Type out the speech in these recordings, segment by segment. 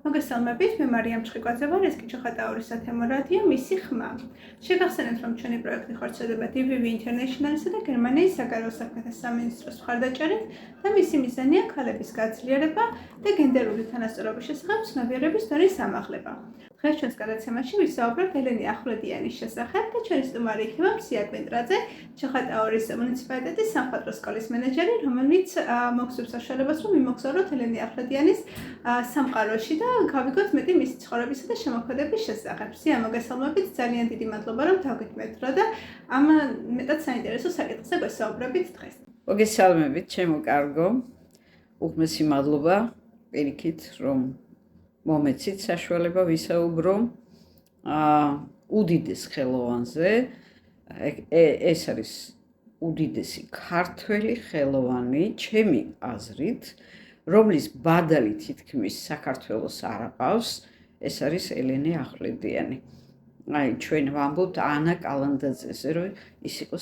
მოგესალმებით, მე მარიამ ჩხიკვაძე ვარ, ეს კი ჩოხატაურის სათემო რადიო, მისი ხმა. შეგახსენებთ, რომ ჩვენი პროექტი ხორციელდება DVV International-ისა და გერმანიის საგარეო საქმეთა სამინისტროს მხარდაჭერით და მისი მიზანია ქალების გაძლიერება და გენდერული თანასწორობის შესახებ ცნობიერების დონის ამაღლება. დღეს ჩვენს გადაცემაში ვისაუბრებთ ელენე ახვლედიანის შესახებ და ჩვენი სტუმარი იქნება მსია კვინტრაძე, ჩოხატაურის მუნიციპალიტეტის სამხატვრო სკოლის მენეჯერი, რომელიც მოგცემს საშუალებას, რომ მიმოგზაუროთ ელენე ახვლედიანის სამყაროში და გავიგოთ მეტი მისი ცხოვრებისა და შემოქმედების შესახებ. მსია, მოგესალმებით, ძალიან დიდი მადლობა, რომ დავგეთმევთ და ამ მეტად საინტერესო საკითხზე გვესაუბრებით დღეს. მოგესალმებით, ჩემო კარგო. უღმესი მადლობა პირიქით, რომ მომეცით საშუალება ვისაუბრო უდიდეს ხელოვანზე. ეს არის უდიდესი ქართველი ხელოვანი, ჩემი აზრით, რომლის ბადალი თითქმის საქართველოს არ აყავს, ეს არის ელენე ახვლედიანი. ჩვენ ვამბობთ ანა კალანდაძეზე, რომ ის იყო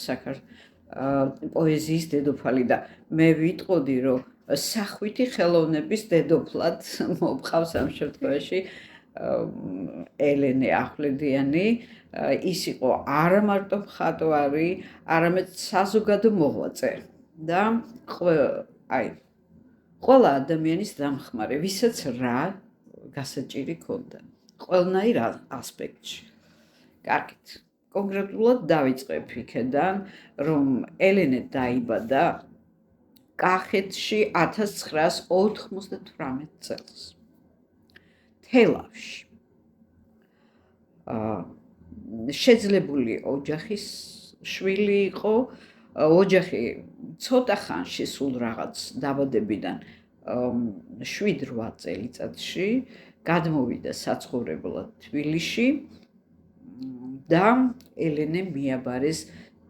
პოეზიის დედოფალი და მე ვიტყოდი, რომ სახვითი ხელოვნების დედოფლად მოვყავს ამ შემთხვევაში ელენე ახვლედიანი. ის იყო არა მარტო მხატვარი, არამედ საზოგადო მოღვაწე და ყველა ადამიანის დამხმარე, ვისაც რა გასაჭირი ჰქონდა, ყველნაირ ასპექტში. კარგით, კონკრეტულად დავიწყებ იქედან, რომ ელენე დაიბადა კახეთში 1998 წელს. თელავში. შეძლებული ოჯახის შვილი იყო. ოჯახი ცოტა ხანში სულ რაღაც დაბადებიდან 7-8 წელიწადში გადმოვიდა საცხოვრებლად თბილისში და ელენე მიაბარეს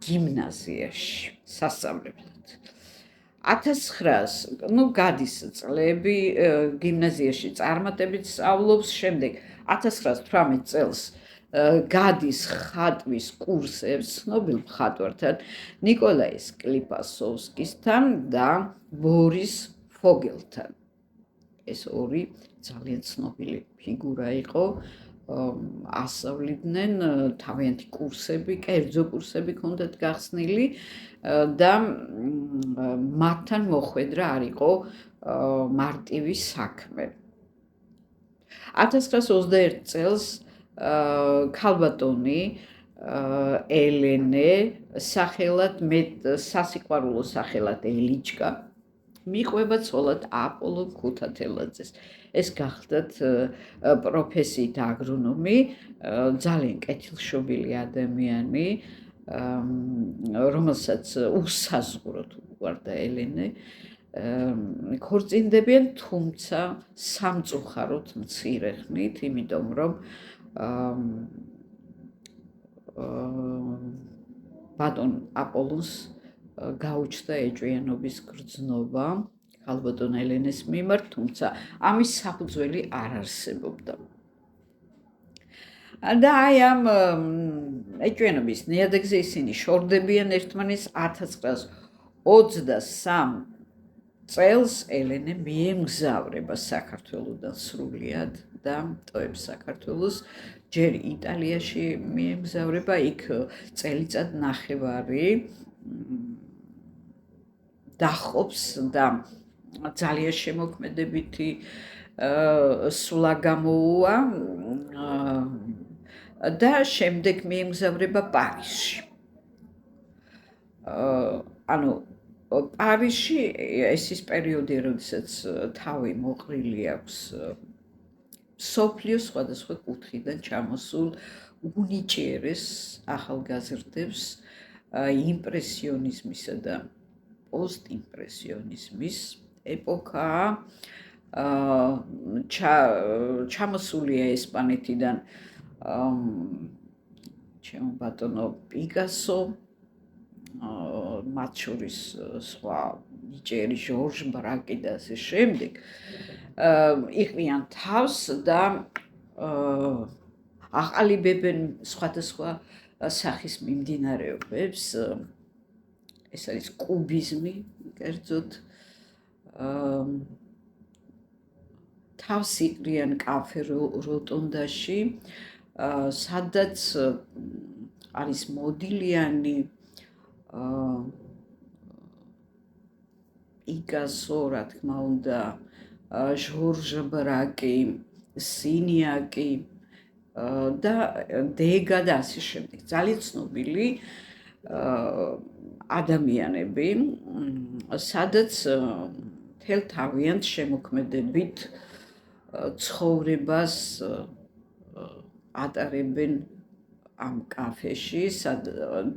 გიმნაზიაში სასწავლებლად. 1900 გადის წლები გიმნაზიაში წარმატებით სწავლობს, შემდეგ 1918 წელს გადის ხატვის კურსებს ცნობილ მხატვართან ნიკოლაი სკლიპასოვსკისთან და ბორის ფოგელთან. ეს ორი ძალიან ცნობილი ფიგურა იყო. ასწავლიდნენ თავიანთი კურსები, კერძო კურსები ჰქონდათ გახსნილი და მათთან მოხვედრა არ იყო მარტივი საქმე. 1921 წელს ქალბატონი ელენე სახელად სასიყვარულო სახელად ელიჩკა მიყვება ცოლად აპოლო ქუთათელაძეს. ეს გახდათ პროფესიით აგრონომი, ძალიან კეთილშობილი ადამიანი, რომელსაც უსაზღვროდ უყვარდა ელენე. ქორწინდებიან, თუმცა სამწუხაროდ მცირე ხნით, იმიტომ რომ ბატონ აპოლოს გაუჩნდა ეჭვიანობის გრძნობა ქალბატონ ელენეს მიმართ, თუმცა ამის საფუძველი არ არსებობდა. და ამ ეჭვიანობის ნიადაგზე ისინი შორდებიან ერთმანეთს. 1923 წელს ელენე მიემგზავრება საქართველოდან სრულიად და ტოვებს საქართველოს. ჯერ იტალიაში მიემგზავრება, იქ წელიწად ნახევარი დახობს და ძალიან შემოქმედებითი სულა გამოუვა და შემდეგ მიემგზავრება პარიზში. პარიზში ეს ის პერიოდი, როდესაც თავი მოყრილი აქვს მსოფლიოს სხვადასხვა კუთხიდან ჩამოსულ უნიჭიერეს ახალგაზრდებს იმპრესიონიზმისა და პოსტიმპრესიონიზმის ეპოქაა. ჩამოსულია ესპანეთიდან ჩემო ბატონო პიკასო, მათ შორის სხვა ნიჭიერი ჟორჟ ბრაკი და ასე შემდეგ. იყრიან თავს და აყალიბებენ სხვადასხვა სახის მიმდინარეობებს. ეს არის კუბიზმი, კერძოდ თავს იყრიან კაფე როტონდაში, სადაც არის მოდილიანი პიკასო, რა თქმა უნდა, ჟორჟ ბრაკი, სინიაკი და დეგა და ასე შემდეგ. ძალიან ცნობილი ადამიანები, სადაც მთელ თავიანთ შემოქმედებით ცხოვრებას ატარებენ ამ კაფეში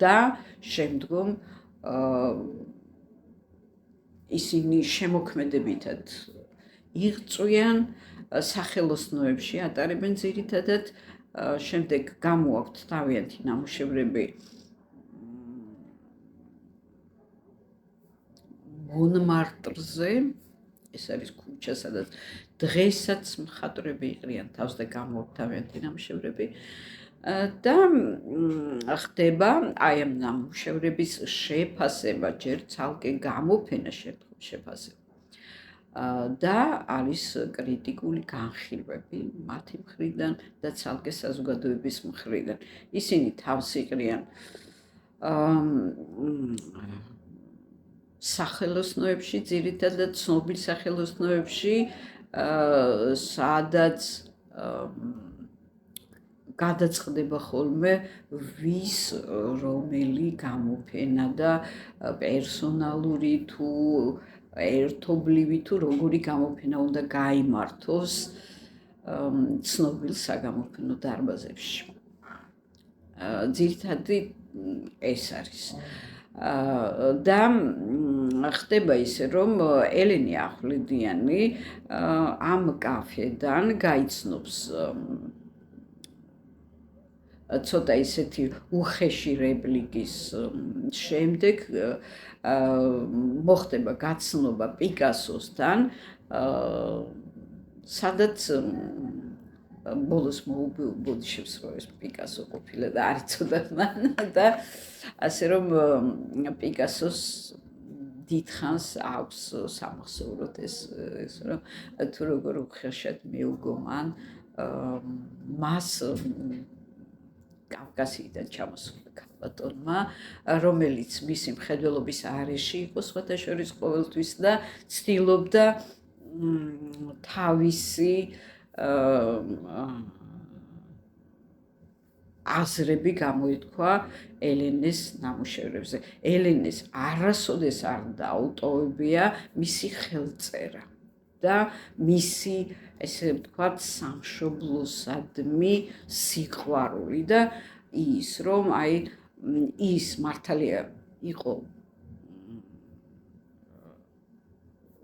და შემდგომ ისინი შემოქმედებითად იღწვიან სახელოსნოებში, ატარებენ ძირითადად, შემდეგ გამოაქვთ თავიანთი ნამუშევრები მონმარტრზე, ეს არის ქუჩა, სადაც დღესაც მხატვრები იყრიან თავს და გამოაქვთ თავიანთი ნამუშევრები და ხდება აი ამ ნამუშევრების შეფასება, ჯერ ცალკე გამოფენა შემდგომ შეფასება და არის კრიტიკული განხილვები მათი მხრიდან და ცალკე საზოგადოების მხრიდან. ისინი თავს იყრიან სახელოსნოებში, ძირითადად ცნობილ სახელოსნოებში, სადაც გადაწყდება ხოლმე ვის რომელი გამოფენა და პერსონალური თუ ერთობლივი თუ როგორი გამოფენა უნდა გაიმართოს ცნობილ საგამოფენო დარბაზებში. ძირითადად ეს არის. და ხდება ისე, რომ ელენე ახვლედიანი ამ კაფედან გაიცნობს ცოტა ისეთი უხეში რეპლიკის შემდეგ მოხდება გაცნობა პიკასოსთან, სადაც ბოლოს მოუბოდიშებს, რომ ეს პიკასო ყოფილა და არ იცოდა მან და ასე რომ პიკასოს დიდხანს აქვს სამახსოვროდ ეს რომ თუ როგორ უხეშად მიუგო მან მას კავკასიიდან ჩამოსული ქალბატონმა, რომელიც მისი მხედველობის არეში იყო სხვათაშორის ყოველთვის და ცდილობდა თავისი აზრები გამოითქვა ელენეს ნამუშევრებზე. ელენეს არასოდეს არ დაუტოვებია მისი ხელწერა და მისი, ესე ვთქვათ, სამშობლოსადმი სიყვარული და ის, რომ აი ის მართალია იყო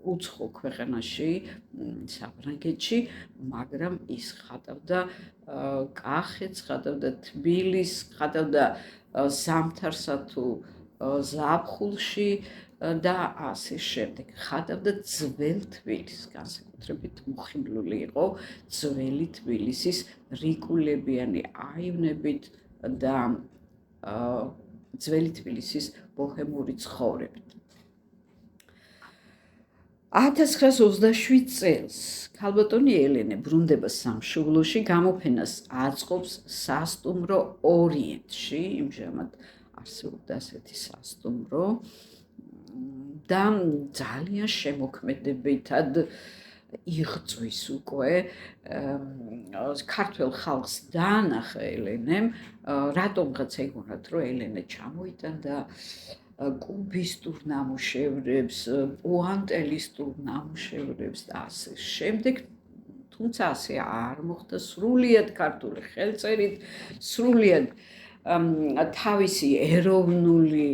უცხო ქვეყანაში, საფრანგეთში, მაგრამ ის ხატავდა კახეთს, ხატავდა თბილისს, ხატავდა ზამთარსა თუ ზაფხულში და ასე შემდეგ. ხატავდა ძველ თბილისს, განსაკუთრებით მოხიბლული იყო ძველი თბილისის რიკულებიანი აივნებით და ძველი თბილისის ბოჰემური ცხოვრებით. 1927 წელს ქალბატონი ელენე ბრუნდება სამშობლოში, გამოფენას აწყობს სასტუმრო ორიენტში, იმჟამად არსებობდა ასეთი სასტუმრო და ძალიან შემოქმედებითად იღწვის უკვე ქართველ ხალხს დაანახა ელენემ, რატომღაც ეგონათ, რომ ელენე ჩამოიტანდა კუბისტურ ნამუშევრებს, პუანტელისტურ ნამუშევრებს და ასე შემდეგ, თუმცა ასე არ მოხდა, სრულიად ქართული ხელწერით, სრულიად თავისი ეროვნული,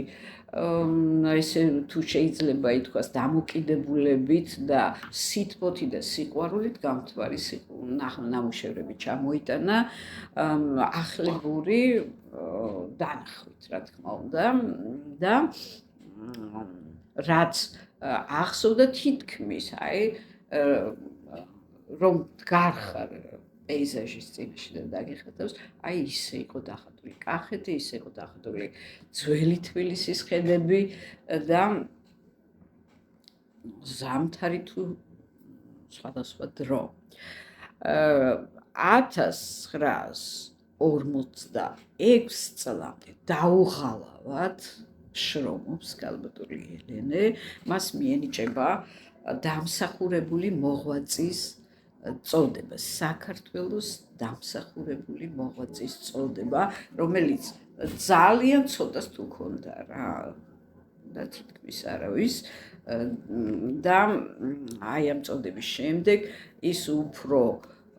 ესე თუ შეიძლება ითქვას, დამოკიდებულებით და სითბოთი და სიყვარულით გამთვარი ნამუშევრები ჩამოიტანა ახლებური დანახვით, რა თქმა უნდა და რაც ახსოვდა თითქმის, აი რომ გარხარ პეიზაჟის წინაშე და დაგიხატავს, აი ისე იყო დახატული კახეთი, ისე იყო დახატული ძველი თბილისის ხედები და ზამთარი თუ სხვადასხვა დრო. 1946 წლამდე დაუღალავად შრომობს ქალბატონი ელენე, მას მიენიჭება დამსახურებული მოღვაწის წოდება, საქართველოს დამსახურებული მოღვაწის წოდება, რომელიც ძალიან ცოტას თუ ქონდა რა, და თითქმის არავის და აი ამ წოდების შემდეგ ის უფრო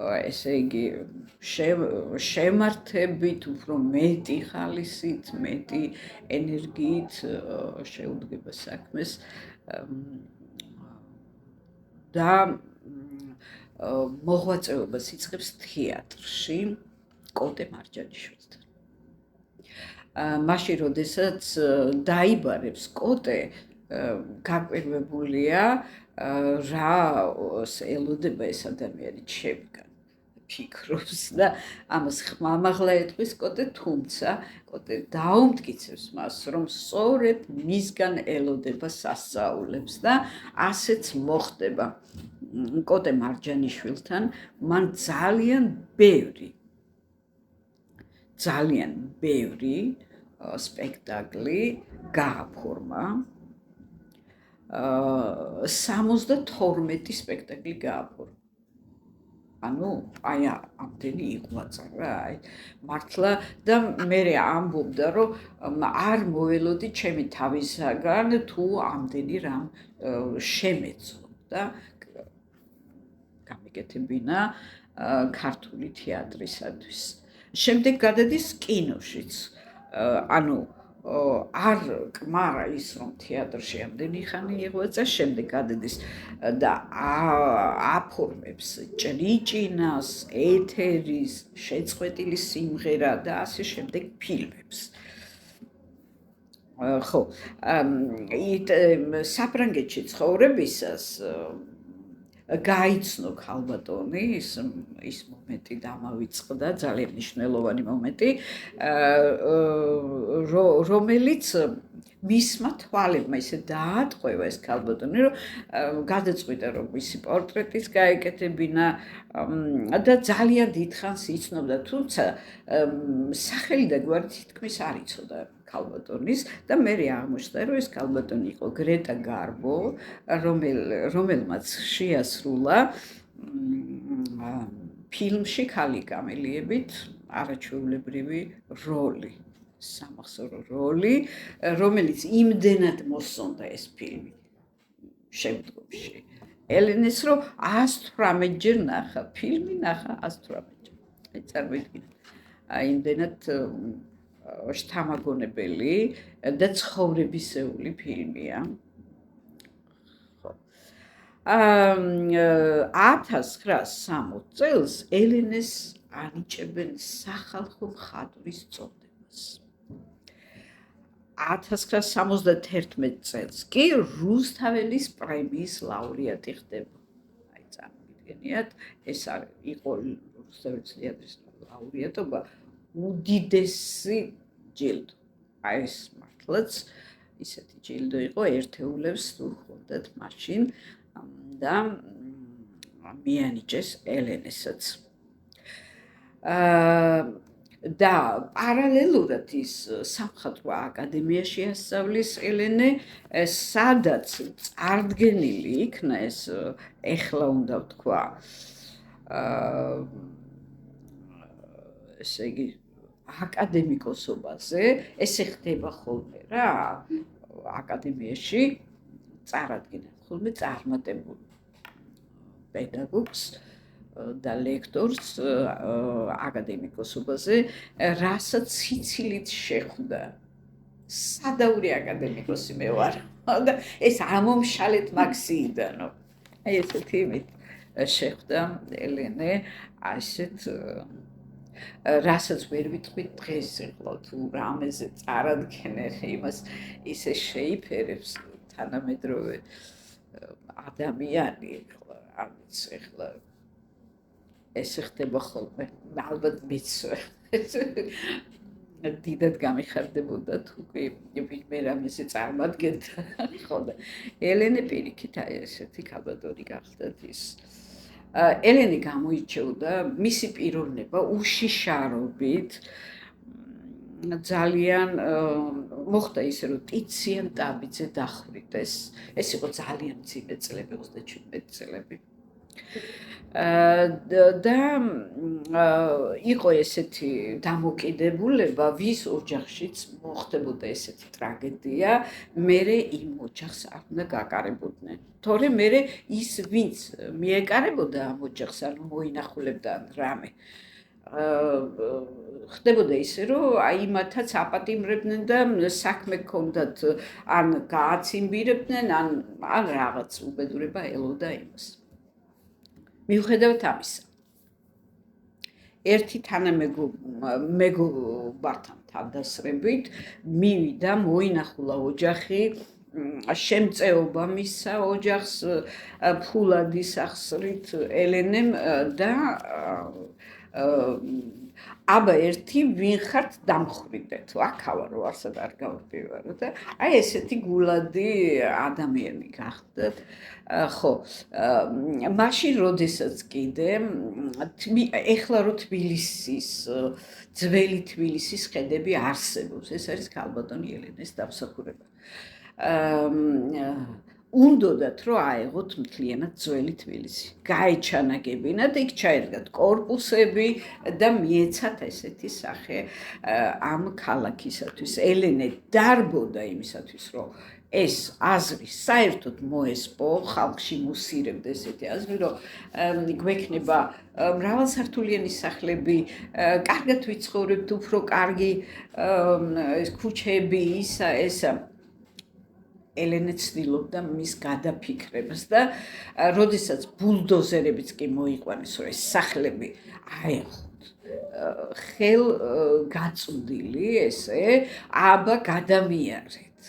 ესე იგი შემართებით, უფრო მეტი ხალისით, მეტი ენერგიით შეუდგება საქმეს და მოღვაწეობას იწყებს თეატრში კოტე მარჯანიშვილთან. მაშინ, როდესაც დაიბარებს კოტე, გაკვირვებულია რა ელოდება ეს ადამიანი ჩემგან. ფიქრობს და ამას ხმამაღლა ეტყვის კოტე, თუმცა კოტე დაუმტკიცებს მას, რომ სწორედ მისგან ელოდება სასწაულებს და ასეც მოხდება. კოტე მარჯანიშვილთან მან ძალიან ბევრი სპექტაკლი გააფორმა. 72 სპექტაკლი გააფორმა. ანუ აი ამდენი იყვაცა რა, მართლა და მე ამბობდა, რომ არ მოველოდი ჩემი თავისაგან თუ ამდენი რამ შემეძლო და გამიკეთებინა ქართული თეატრისათვის. შემდეგ გადადის კინოშიც. ანუ არ კმარა ის, რომ თეატრში ამდენი ხანი იღვაცა, შემდეგ გადადის და აფორმებს ჭრიჭინას, ეთერის, შეწყვეტილი სიმღერა და ასე შემდეგ ფილმებს. ხო, საფრანგეთში ცხოვრებისას გაიცნო ქალბატონი ის მომენტი დამავიწყდა, ძალიან მნიშვნელოვანი მომენტი, რომელიც მისმა თვალებმა ისე დაატყვევა ეს ქალბატონი, რომ გადაწყვიტა, რომ მისი პორტრეტიც გაეკეთებინა და ძალიან დიდხანს იცნობდა, თუმცა სახელი და გვარი თითქმის არ იცოდა ქალბატონის და მე აღმოჩნდა, რომ ეს ქალბატონი იყო გრეტა გარბო, რომელმაც შეასრულა ფილმში ქალი კამელიებით არაჩვეულებრივი როლი, სამახსოვრო როლი, რომელიც იმდენად მოსწონდა ეს ფილმი შემდგომში. ელენეს რომ 118 ჯერ ნახა, ფილმი ნახა 118 ჯერ. აი წარმოიდგინეთ. აი იმდენად შთამაგონებელი და ცხოვრებისეული ფილმია. 1960 წელს ელენეს ანიჭებენ სახალხო მხატვრის წოდებას. 1971 წელს კი რუსთაველის პრემიის ლაურეატი ხდება. აი წარმოგიდგენიათ, ეს იყო რუსთაველის თეატრის ლაურეატობა, უდიდესი ჯილდო. აი ეს მართლაც ისეთი ჯილდო იყო, ერთეულებს თუ ხონდათ მაშინ და მიანიჭეს ელენესაც. და პარალელურად ის სამხატვრო აკადემიაში ასწავლის ელენე, სადაც წარდგენილი იქნა ეს, ეხლა უნდა ვთქვა, ესე იგი აკადემიკოსობაზე, ესე ხდება ხოლმე რა, აკადემიაში წარადგენენ ხოლმე წარმატებულ პედაგოგს და ლექტორს აკადემიკოსობაზე, რასაც სიცილით შეხვდა. სადაური აკადემიკოსი მე ვარ და ეს ამომშალეთ მაქსიიდანო. აი ესეთი იმით შეხვდა ელენე, ასეთ რასაც ვერ ვიტყვით დღეს ეხლა თუ რამეზე წარადგენენ იმას ისე შეიფერებს თანამედროვე ადამიანი ეხლა, ამიც ეხლა ეს ხდება ხოლმე, ალბათ მიცვე. დიდად გამიხარდებოდა თუ კი ვინმე რამეზე წარმადგენდა. ხო და ელენე პირიქით აი ესეთი ქალბატონი გახდათ ის ელენე გამოირჩეოდა მისი პიროვნება უშიშარობით, ძალიან მოხდა ისე რომ ტიციან ტაბიძე დახვრიტეს. ეს იყო ძალიან მძიმე წლები, 37 წლები. და იყო ესეთი დამოკიდებულება, ვის ოჯახშიც მოხდებოდა ესეთი ტრაგედია, მერე იმ ოჯახს არ უნდა გაკარებოდნენ. თორემ მერე ის ვინც მიეკარებოდა ამ ოჯახს, ანუ მოინახულებდა რამე ხდებოდა ისე, რომ აი იმათაც აპატიმრებდნენ და საქმე ჰქონდათ, ან გააციმბირებდნენ, ან რაღაც უბედურება ელოდა იმას. მიუხედავად ამისა, ერთი თანამეგობართან თავდასრებით მივიდა, მოინახულა ოჯახი, შემწეობა მისცა ოჯახს ფულადის ახსრით ელენემ და აბა ერთი ვინ ხართ დამხვიდეთ, აქავა რო არსად არ გავდივარო და აი ესეთი გულადი ადამიანი გახდათ. ხო, მაშინ როდესაც კიდე ეხლა რო თბილისის ძველი თბილისის ხედები არსებობს, ეს არის ქალბატონი ელენეს დამსახურება. უნდოდათ რომ აეღოთ მთლიანად ძველი თბილისი. გაეჩანაგებინათ, იქ ჩაერგათ კორპუსები და მიეცათ ესეთი სახე ამ ქალაქისათვის. ელენე დარბოდა იმისათვის, რომ ეს აზრი საერთოდ მოესპო, ხალხში მუსირებდა ესეთი აზრი, რომ გვექნება მრავალსართულიანი სახლები, კარგად ვიცხოვრებთ, უფრო კარგი ქუჩები, ისა ესა. ელენე ცდილობდა მის გადაფიქრებას და როდესაც ბულდოზერებიც კი მოიყვანეს, რომ ეს სახლები აეღოთ ხელგაწვდილი ესე, აბა გადამიარეთ.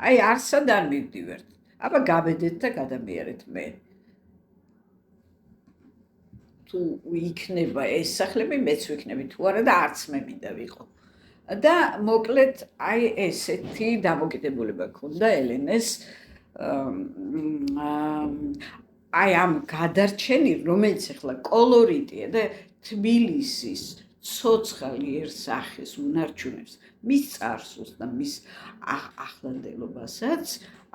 აი არსად არ მივდივართ, აბა გაბედეთ და გადამიარეთ მე. თუ იქნება ეს სახლები, მეც ვიქნები თუ არა და არც მე მინდა ვიყო. და მოკლედ აი ესეთი დამოკიდებულება ჰქონდა ელენეს აი ამ გადარჩენილ, რომელიც ახლა კოლორიტია და თბილისის ცოცხალიერსახეს უნარჩუნებს მის წარსულს და მის ახლანდელობასაც,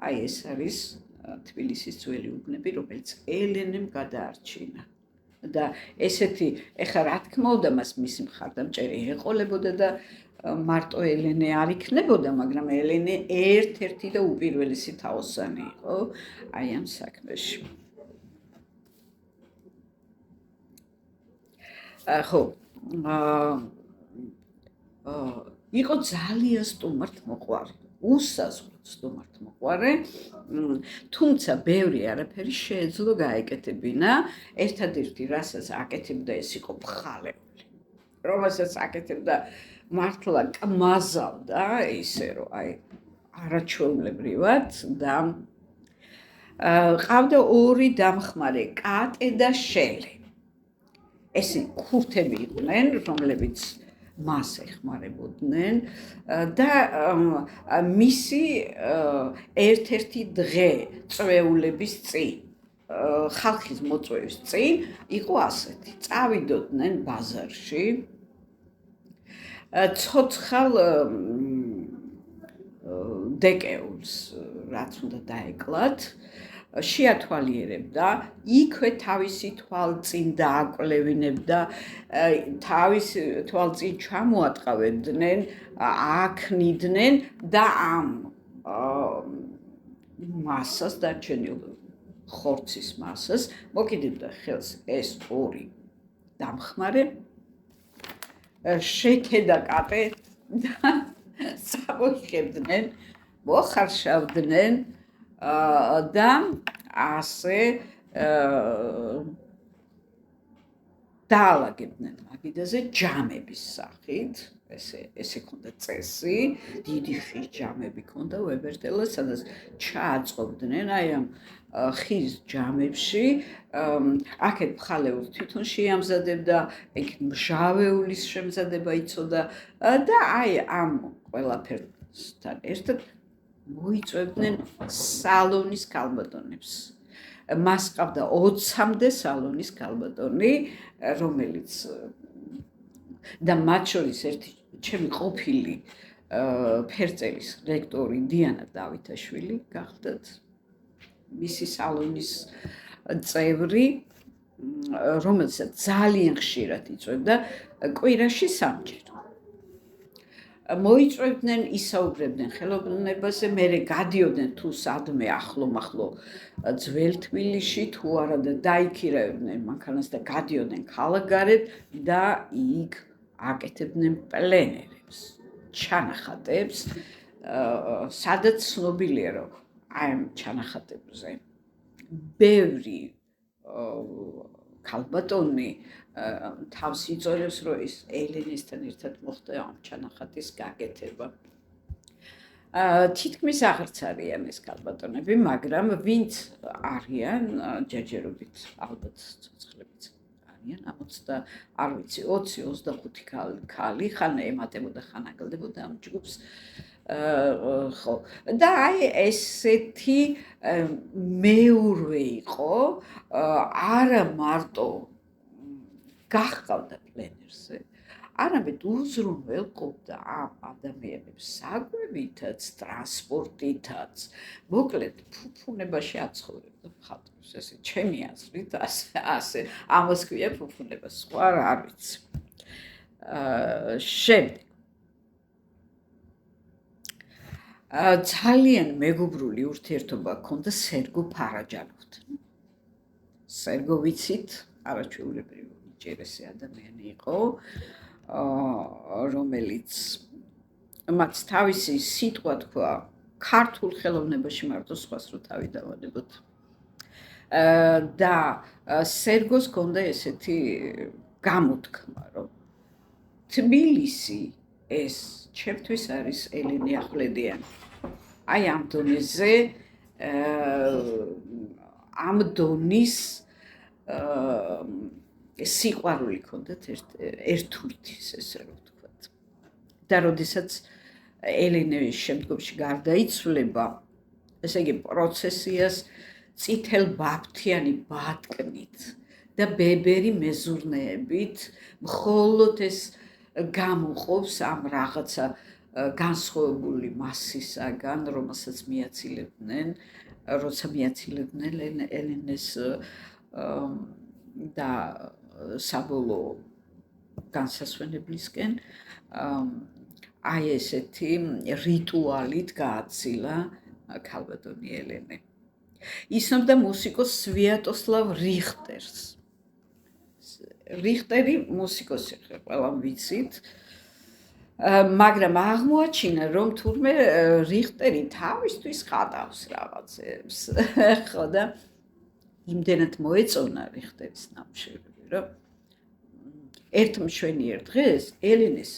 აი ეს არის თბილისის ძველი უბნები, რომელიც ელენემ გადაარჩინა. და ესეთი, ეხლა რა თქმა უნდა, მას მისი მხარდამჭერი ეყოლებოდა და მარტო ელენე არ იქნებოდა, მაგრამ ელენე ერთ-ერთი და უპირველესი თაოსანი იყო აი ამ საქმეში. ხო, იყო ძალიან სტუმართმოყვარე, უსაზღვროდ სტუმართმოყვარე, თუმცა ბევრი არაფერი შეეძლო გაეკეთებინა. ერთადერთი, რასაც აკეთებდა, ეს იყო ბხალეული, რომელსაც აკეთებდა მართლა კმაზავდა ისე, რომ აი არაჩვეულებრივად და ყავდა ორი დამხმარე, კატე და შელე. ესე ქურთები იყვნენ, რომლებიც მას ეხმარებოდნენ და მისი ერთ-ერთი დღე წვეულების წინ, ხალხის მოწვევის წინ იყო ასეთი. წავიდოდნენ ბაზარში, ცოცხალ დეკეულს, რაც უნდა დაეკლათ, შეათვალიერებდა, იქვე თავისი თვალწინ დააკვლევინებდა, თავის თვალწინ ჩამოატყავებდნენ, აქნიდნენ და ამ მასას დარჩენილ ხორცის მასას მოკიდებდა ხელს ეს ორი დამხმარე, შექედა კატე და წავიღებდნენ, მოხარშავდნენ და ასე დაალაგებდნენ მაგიდაზე ჯამების სახით, ესე ქონდა წესი, დიდი ხის ჯამები ქონდა უებერტელას, სადაც ჩააწყობდნენ აი ამ ხის ჯამებში, აქეთ ბხალეულს თვითონ შეამზადებდა, ეგ მჟავეულის შემზადება იცოდა და აი ამ ყველაფერთან ერთად მოიწვევდნენ სალონის ქალბატონებს. მას ყავდა 20-მდე სალონის ქალბატონი, რომელიც და მათ შორის ერთი ჩემი ყოფილი ფერწერის რექტორი დიანა დავითაშვილი გახდათ მისი სალონის წევრი, რომელსაც ძალიან ხშირად იწვევდა კვირაში 3 ჯერ. მოიწვევდნენ, ისაუბრებდნენ ხელოვნებაზე, მერე გადიოდნენ თუ სადმე ახლო-მახლო ძველ თბილისში, თუ არა და დაიქირავდნენ მანქანას და გადიოდნენ ქალაქგარეთ და იქ აკეთებდნენ პლენერებს, ჩანახატებს, სადაც ცნობილია, რომ აი ამ ჩანახატებზე ბევრი ქალბატონი თავს იწვევს, რომ ის ელენესთან ერთად მოხდა ამ ჩანახატის გაკეთება. თითქმის აღარც არიან ეს ქალბატონები, მაგრამ ვინც არიან, ჯერჯერობით ალბათ ცოცხლებიც არიან, 20-25 ქალი, ხან ემატებოდა, ხან აგლდებოდა ამ ჯგუფს. ხო, და აი ესეთი მეორე იყო, არა მარტო გახყავდა პლენერზე, არამედ უზრუნველყოფდა ამ ადამიანებს საკვებითაც, ტრანსპორტითაც, მოკლედ ფუფუნებაში აცხოვრებდა მხატვრებს, ესე ჩემი აზრით, ასე ამას ქვია ფუფუნება, სხვა არ ვიცი. შემდეგ ძალიან მეგობრული ურთიერთობა ჰქონდა სერგო ფარაჯანოვთან. სერგო ვიცით, არაჩვეულებრივი უჯერესი ადამიანი იყო, რომელიც მათ თავისი სიტყვა თქვა ქართულ ხელოვნებაში მარტო სხვას რო თავი დავადებოთ. და სერგოს ჰქონდა ესეთი გამოთქმა, რომ თბილისი ეს ჩემთვის არის ელენე ახვლედიანი. აი ამ დონეზე, ამ დონის სიყვარული ჰქონდათ ერთურთის, ესე რომ ვთქვათ. და როდესაც ელენე შემდგომში გარდაიცვლება, ესე იგი პროცესიას წითელბაფთიანი ბატკნით და ბებერი მეზურნეებით მხოლოდ ეს გამოყოფს ამ რაღაცა განსხვავებული მასისაგან, რომელსაც მიაცილებდნენ, როცა მიაცილებდნენ ელენეს და საბოლოო განსასვენებლისკენ, აი ესეთი რიტუალით გააცილა ქალბატონი ელენე. ისნობდა მუსიკოს სვიატოსლავ რიხტერს. რიხტერი მუსიკოსი ხარ, ყველამ ვიცით, მაგრამ აღმოაჩინა, რომ თურმე რიხტერი თავისთვის ხატავს რაღაცებს, ხო და იმდენად მოეწონა რიხტერის ნამუშევრები, რომ ერთ მშვენიერ დღეს ელენეს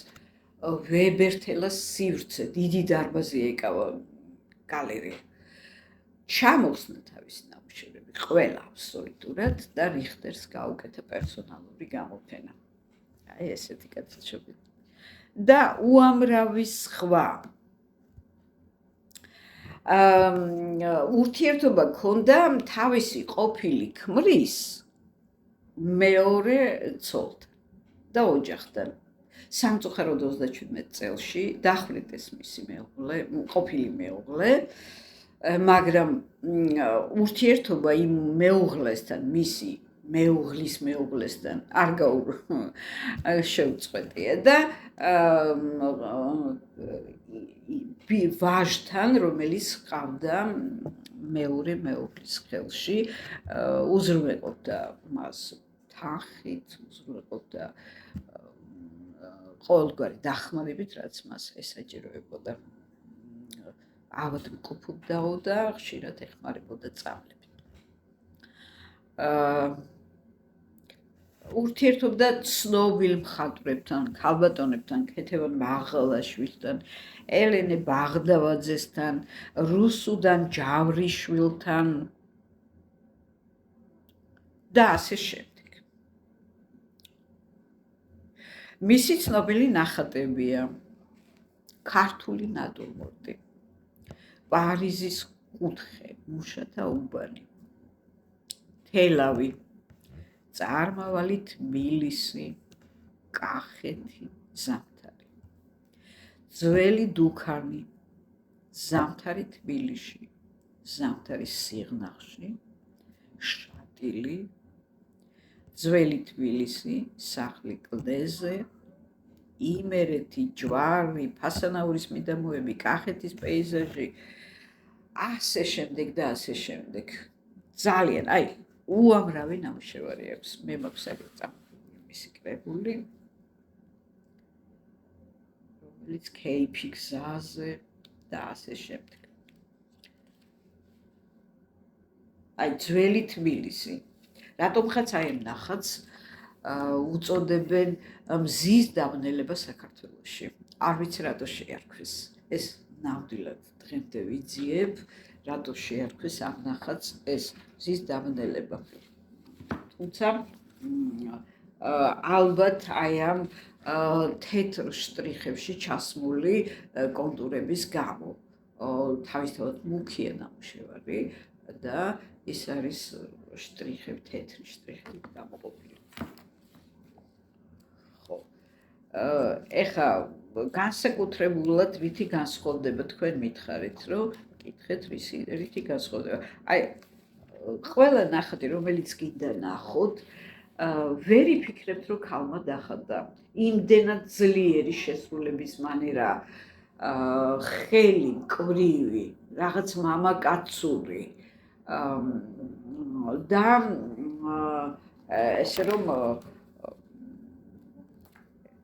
ვებერთელას სივრცე, დიდი დარბაზი ეკავა გალერეა. ჩამოხსნა თავისი ნამუშევრები, ყველა აბსოლუტურად და რიხტერს გაუკეთა პერსონალური გამოფენა. აი ესეთი კაცოები. და უამრავი სხვა ურთიერთობა ჰქონდა თავისი ყოფილი ქმრის მეორე ცოლთან და ოჯახთან. სამწუხაროდ 37 წელში დახვრიტეს მისი მეუღლე, ყოფილი მეუღლე, მაგრამ ურთიერთობა იმ მეუღლესთან, მისი მეუღლის მეუღლესთან არ შეუწყვეტია და ვაჟთან, რომელიც ჰყავდა მეორე მეუღლის ხელში, უზრუნველყოფდა მას თანხით, უზრუნველყოფდა ყოველგვარი დახმარებით, რაც მას ესაჭიროებოდა. ავადმყოფობდაო და ხშირად ეხმარებოდა წამლებით. ურთიერთობდა ცნობილ მხატვრებთან, ქალბატონებთან, ქეთევან მაღალაშვილთან, ელენე ბაღდავაძესთან, რუსუდან ჯავრიშვილთან და ასე შემდეგ. მისი ცნობილი ნახატებია ქართული ნატურმორტი, პარიზის კუთხე, მუშათა უბანი, თელავი, წარმავალი თბილისი, კახეთი, ზამთარი. ძველი დუქანი, ზამთარი თბილისში, ზამთარი სიღნაღში, შატილი, ძველი თბილისი, სახლი კლდეზე, იმერეთი, ჯვარი, ფასანაურის მიდამოები, კახეთის პეიზაჟი, ასე შემდეგ და ასე შემდეგ. ძალიან, უამრავი ნამუშევარი აქვს. მე მაქვს აგრეთვე მისი კრებული, რომელიც ქეიფი გზაზე და ასე შემდეგ. ძველი თბილისი. რატომღაც ამ ნახატს უწოდებენ მზის დაბნელება საქართველოში. არ ვიცი რატო შეარქვეს. ეს ნამდვილად დღემდე ვიძიებ, რატო შეარქვეს ამ ნახატს ეს მზის დაბნელება. თუმცა ალბათ ამ თეთრ შტრიხებში ჩასმული კონტურების გამო. თავისთავად მუქია ნამუშევარი და ის არის შტრიხები, თეთრი შტრიხებით გამოყოფილი. ეხა განსაკუთრებულად რითი განსხვავდება თქვენ მითხარით, რომ კითხეთ რითი განსხვავდება. ყველა ნახატი, რომელიც გინდა ნახოთ, ვერ იფიქრებთ, რომ ქალმა დახატა. იმდენად ძლიერი შესრულების მანერა, ხელი, მკვრივი, რაღაც მამაკაცური და ესე რომ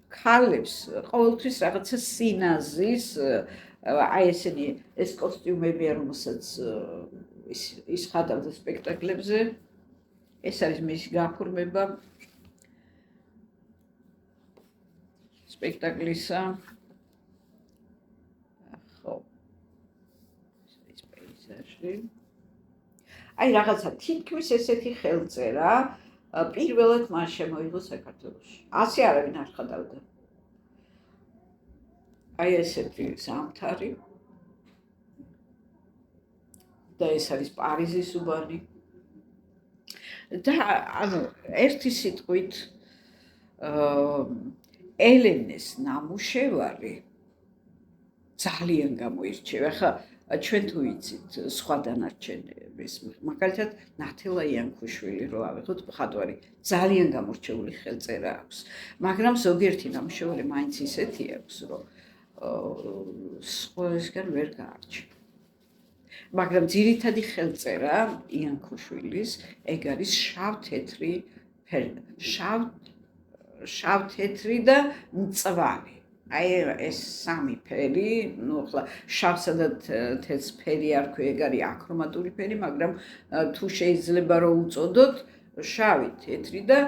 ქალებს ყოველთვის რაღაცა სინაზის, ესენი ეს კოსტიუმებია, რომელსაც ის ხატავდა სპექტაკლებზე, ეს არის მისი გაფორმება სპექტაკლისა. ხო, ეს პეიზაჟი. რაღაცა თითქმის ესეთი ხელწერა პირველად მან შემოიღო საქართველოში. ასე არავინ არ ხატავდა. ესეთი ზამთარი და ეს არის პარიზის უბანი. და ერთი სიტყვით ელენეს ნამუშევარი ძალიან გამოირჩევა. ახლა ჩვენ თუ ვიცით სხვა დანარჩენების, მაგალითად ნათელა იანქუშვილი რო ავიღოთ მხატვარი, ძალიან გამორჩეული ხელწერა აქვს, მაგრამ ზოგიერთი ნამუშევარი მაინც ისეთი აქვს, რომ სხვისგან ვერ გაარჩევა. მაგრამ ძირითადი ხელწერა იანქუშვილის ეგ არის შავ-თეთრი და მწვანე. ეს სამი ფერი, ახლა შავსა და თეთრ ფერი არ ქვია, ეგ არის აქრომატული ფერი, მაგრამ თუ შეიძლება რომ უწოდოთ შავი, თეთრი და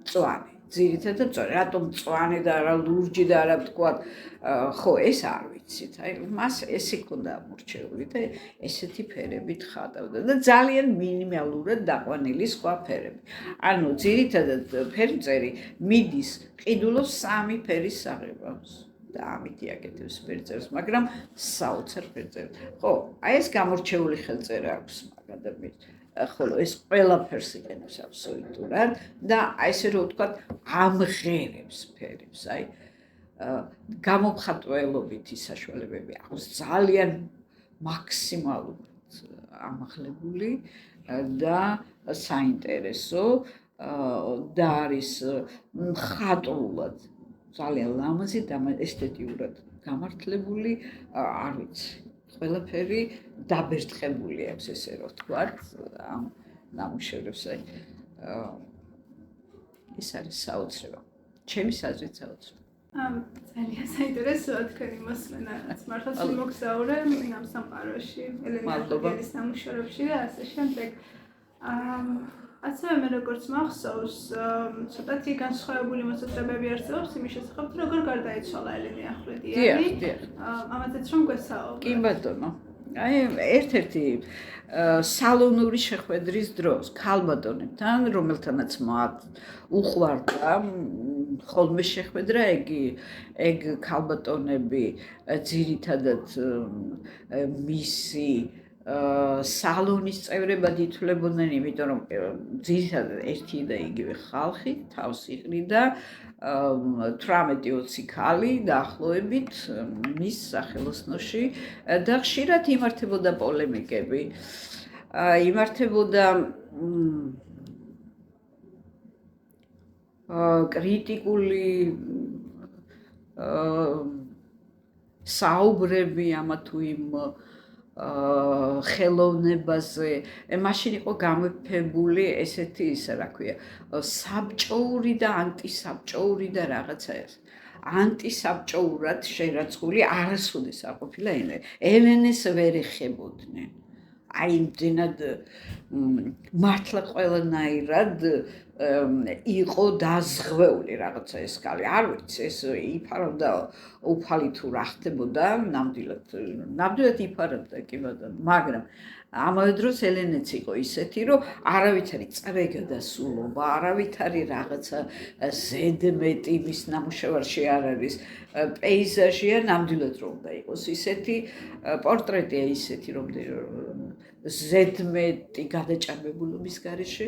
მწვანე. ძირითადად მწვანე. რატომ მწვანე და არა ლურჯი და არა ვთქვათ, ხო, ეს არ ვიცით. მას ეს იქონდა ამორჩეული და ესეთი ფერებით ხატავდა და ძალიან მინიმალურად დაყვანილი სხვა ფერები. ანუ ძირითადად ფერმწერი მიდის ყიდულობს სამი ფერის საღებავს და ამით აკეთებს ფერწერს, მაგრამ საოცარ ფერწერს. ხო, ეს გამორჩეული ხელწერა აქვს მაგადამის. ხოლო ეს ყველაფერს იყენებს აბსოლუტურად და ესე რომ ვთქვათ, ამღერებს ფერებს. გამომხატველობითი საშუალებები აქვს ძალიან მაქსიმალურად ამაღლებული და საინტერესო და არის მხატვრულად ძალიან ლამაზი და ესთეტიურად გამართლებული, არ ვიცი. ყველაფერი დაბერტყებული აქვს, ესე რომ ვთქვათ, ამ ნამუშევრებს. ეს არის საოცრება. ჩემი აზრით საოცრება. ძალიან საინტერესოა თქვენი მოსმენა, რაც მართლაც მოგზაურე ამ სამყაროში, ელენა ხატიარის ნამუშევრებში და ასე შემდეგ. ასევე მე როგორც მახსოვს, ცოტათი განსხვავებული მოსაზრებები არსებობს იმის შესახებ, როგორ გარდაიცვალა ელენე ახვლედიანი. ამათაც რომ გვესაუბროთ. კი ბატონო. ერთ-ერთი სალონური შეხვედრის დროს ქალბატონებთან, რომელთანაც მათ უყვარდა ხოლმე შეხვედრა, ეგ ქალბატონები ძირითადად მისი სალონის წევრებად ითვლებოდნენ, იმიტომ რომ ძირითადად ერთი და იგივე ხალხი თავს იყრიდა 18-20 ქალი დაახლოებით მის სახელოსნოში და ხშირად იმართებოდა პოლემიკები. იმართებოდა კრიტიკული საუბრები ამა თუ იმ ხელოვნებაზე. მაშინ იყო გამეფებული ესეთი ისა რა ქვია საბჭოური და ანტისაბჭოური და რაღაცა ეს ანტისაბჭოურად შერაცხული არასოდეს არ ყოფილა ელენეს ვერ ეხებოდნენ. აი იმდენად მართლა ყველანაირად იყო დაზღვეული რაღაცა ეს კალი. არ ვიცი ეს იფარავდა უფალი თუ რა ხდებოდა, ნამდვილად იფარავდა კი ბატონო, მაგრამ ამავე დროს ელენეც იყო ისეთი, რომ არავითარი წრეგადასულობა, არავითარი რაღაცა ზედმეტი მის ნამუშევარში არ არის. პეიზაჟია ნამდვილად რომ უნდა იყოს ისეთი, პორტრეტია ისეთი, რომ ზედმეტი გადაჭარბებულობის გარეშე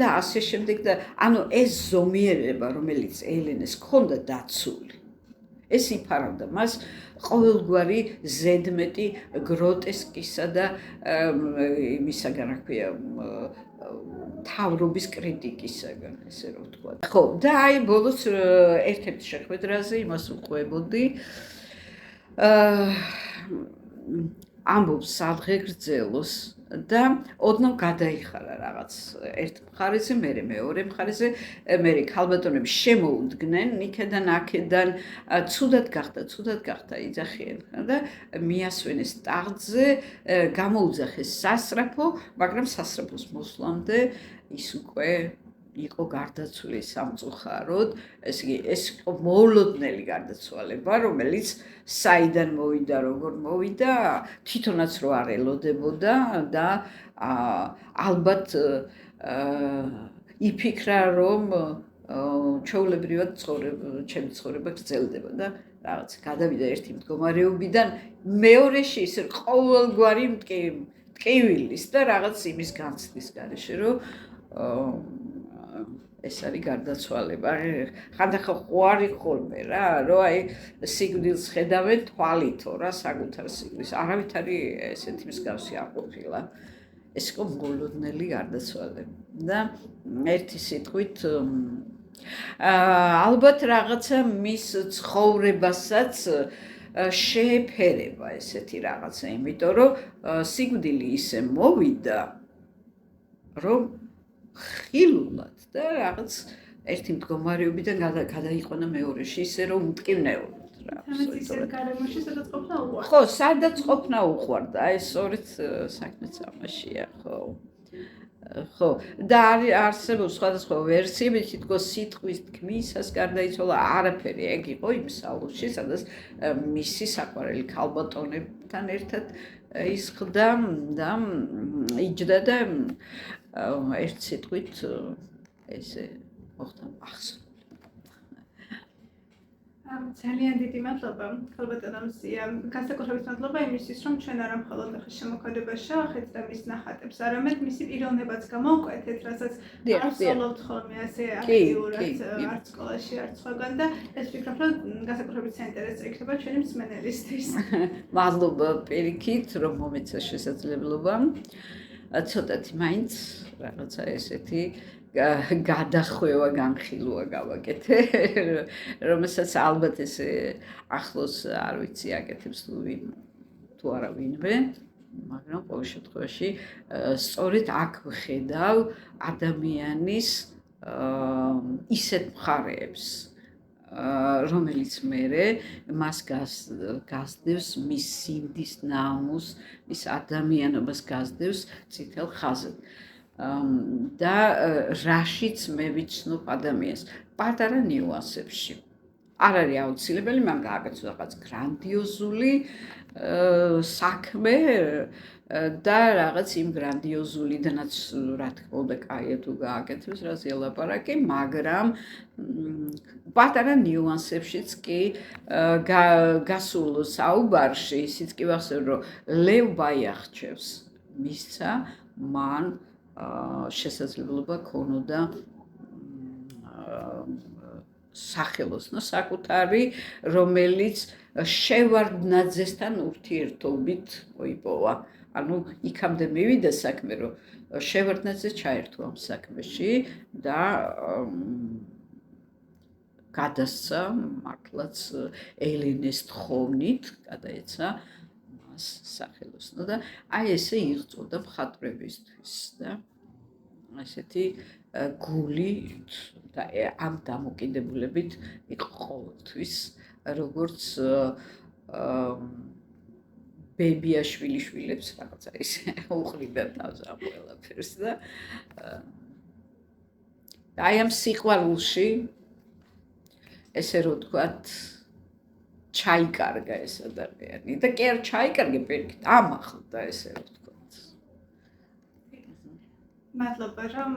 და ასე შემდეგ და ანუ ეს ზომიერება, რომელიც ელენეს ჰქონდა დაცული, ეს იფარავდა მას ყოველგვარი ზედმეტი გროტესკისა და იმისაგან რა ქვია თავრობის კრიტიკისაგან, ესე რომ ვთქვა. ხო, და აი ბოლოს ერთ-ერთ შეხვედრაზე იმას ვყვებოდი ამბობს სადღე გრძელოს და ოდნავ გადაიხარა რაღაც ერთ მხარეზე, მერე მეორე მხარეზე, მერე ქალბატონები შემოუდგნენ იქედან აქედან, ცუდად გახდა იძახიან და მიასვენეს ტახტზე, გამოუძახეს სასრაფო, მაგრამ სასრაფოს მოსვლამდე ის უკვე იყო გარდაცვლილი სამწუხაროდ, ესე იგი ეს იყო მოულოდნელი გარდაცვალება, რომელიც საიდან მოვიდა, როგორ მოვიდა, თვითონაც რო არ ელოდებოდა და ალბათ იფიქრა, რომ ჩვეულებრივად ჩემი ცხოვრება გრძელდება და რაღაც გადავიდა ერთი მდგომარეობიდან მეორეში ისე ყოველგვარი მტკივილის და რაღაც იმის განცდის გარეშე, რომ ეს არის გარდაცვალება. ხანდახან ხო არის ხოლმე რა, რომ აი სიკვდილს ხედავენ თვალითო რა, საკუთარ სიკვდილს. არავითარი ესეთი მსგავსი არ ყოფილა. ეს იყო მოულოდნელი გარდაცვალება. და ერთი სიტყვით ალბათ რაღაცა მის ცხოვრებასაც შეეფერება ესეთი რაღაცა, იმიტომ რომ სიკვდილი ისე მოვიდა, რომ ხილულად და რაღაც ერთი მდგომარეობიდან გადაიყვანა მეორეში, ისე რომ მტკივნეულად რა. ისე გარემოში სადაც ყოფნა უყვარდა. ხო, სადაც ყოფნა უყვარდა, აი სწორედ საქმეც ამაშია, ხო. ხო, და არსებობს სხვადასხვა ვერსიები, თითქოს სიტყვის თქმისას გარდაიცვალა, არაფერი ეგ იყო იმ სალონში, სადაც მისი საყვარელი ქალბატონებთან ერთად ისხდა და იჯდა და ერთ სიტყვით ესე მოხდა ახსოვს. ძალიან დიდი მადლობა ქალბატონო მზია. განსაკუთრებით მადლობა იმისთვის, რომ ჩვენ არა მხოლოდ ახლა შემოქმედებას შევახეთ და მის ნახატებს, არამედ მისი პიროვნებაც გამოვკვეთეთ, რასაც არ ვსწავლობთ ხოლმე ასე აქტიურად არც სკოლაში, არც სხვაგან და ეს ვფიქრობ, რომ განსაკუთრებით საინტერესო იქნება ჩვენი მსმენელისთვის. მადლობა პირიქით, რომ მომეცა შესაძლებლობა. ცოტათი მაინც რაღაცა ესეთი გადახვევა, განხილვა გავაკეთე, რომელსაც ალბათ ესე ახლოს არ ვიცი აკეთებს თუ არა ვინმე, მაგრამ ყოველ შემთხვევაში სწორედ აქ ვხედავ ადამიანის ისეთ მხარეებს, რომელიც მერე მას გასდევს მის სინდის ნამუს, მის ადამიანობას გასდევს წითელ ხაზად. და რაშიც მე ვიცნობ ადამიანს პატარა ნიუანსებში. არ არის აუცილებელი, მან გააკეთოს რაღაც გრანდიოზული საქმე, და რაღაც იმ გრანდიოზულიდანაც რა თქმა უნდა კაია თუ გააკეთებს რაზეა ლაპარაკი, მაგრამ პატარა ნიუანსებშიც კი გასულ საუბარში ისიც კი ვახსენებ, რომ ლევ ბაიახჩევს მისცა მან შესაძლებლობა ქონოდა სახელოსნო საკუთარი, რომელიც შევარდნაძესთან ურთიერთობით მოიპოვა. ანუ იქამდე მივიდა საქმე, რომ შევარდნაძე ჩაერთო ამ საქმეში და გადასცა მართლაც ელენეს თხოვნით, გადაეცა მას სახელოსნო და აი ესე იღწოდა მხატვრებისთვის და ესეთი გული და ამ დამოკიდებულებით იყო ყოველთვის როგორც ბებიაშვილიშვილებს რაღაცა ისე უყრიდა თავს ამ ყველაფერს და აი ამ სიყვარულში ესე რომ ვთქვათ ჩაიკარგა ეს ადამიანი და კი არ ჩაიკარგა პირიქით ამახლდა ესე რომ ვთქვათ. მადლობა რომ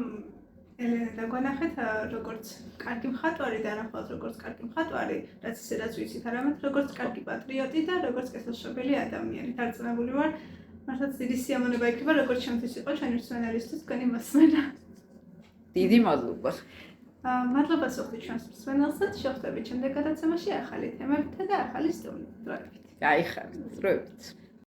ელენა დაგვანახეთ როგორც კარგი მხატვარი და არამხოლოდ როგორც კარგი მხატვარი, რაც ისედაც ვიცით, არამედ როგორც კარგი პატრიოტი და როგორც კეთილშობილი ადამიანი. დარწმუნებული ვარ, მართლაც დიდი სიამონება იქნება, როგორც ჩემთვის იყო ჩვენი მსმენელისთვის თქვენი მოსმენა. დიდი მადლობა. მადლობა სულ ჩვენს მსმენელსაც, შევხვდებით შემდეგ გადაცემაში ახალი თემებითა და ახალი სტუმრებით. გაიხარით, დროებით.